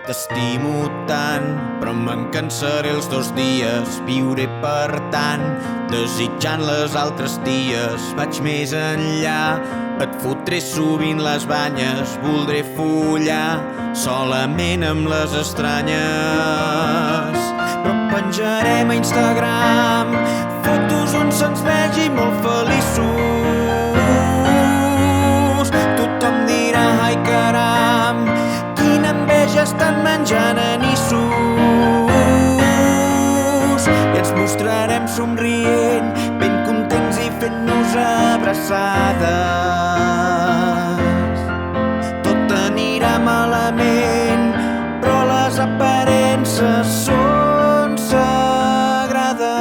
T'estimo tant, però me'n cansaré els 2 dies. Viuré per tant, desitjant les altres dies. Vaig més enllà, et fotré sovint les banyes. Voldré follar solament amb les estranyes. Però penjarem a Instagram fotos on se'ns vegi molt feliços. Tothom dirà, ai caram, quina enveja estan menjant anissos. I ens mostrarem somrient, ben contents i fent-nos abraçades. Tot anirà malament, però les aparences són sagrades.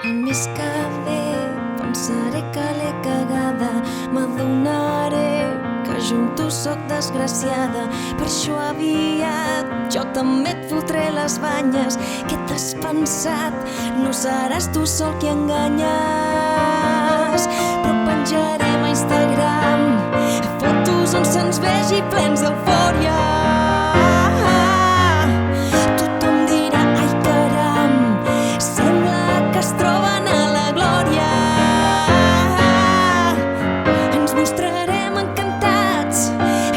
El mes que ve pensaré que l'he cagada, m'adonaré que jo amb tu soc desgraciada. Per això aviat jo també et fotré les banyes. Què t'has pensat? No seràs tu sol qui enganyes. Però penjarem a Instagram fotos on se'ns vegi plens d'eufòria. Tothom dirà, ai caram, sembla que es troben a la glòria. Ens mostrarem encantats,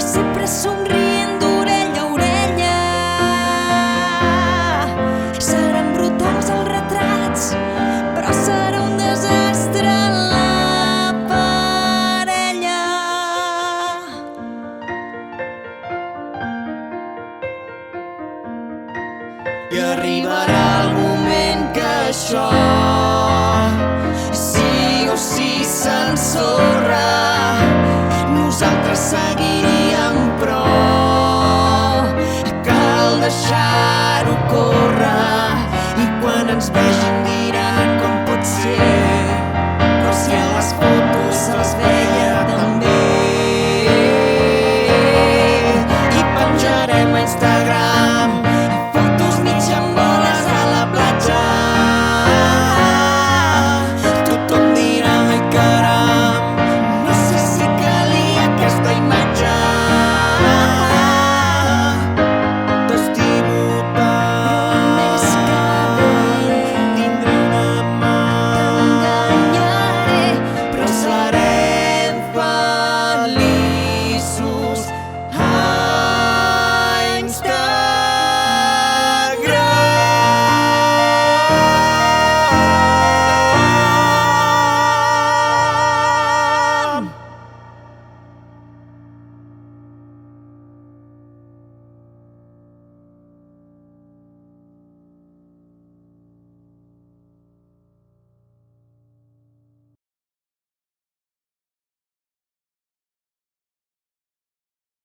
sempre somrient d'orella a orella. Seran brutals els retrats, però serà un desastre la parella. I arribarà el moment que això sí o sí s'ensorra. Nosaltres seguiríem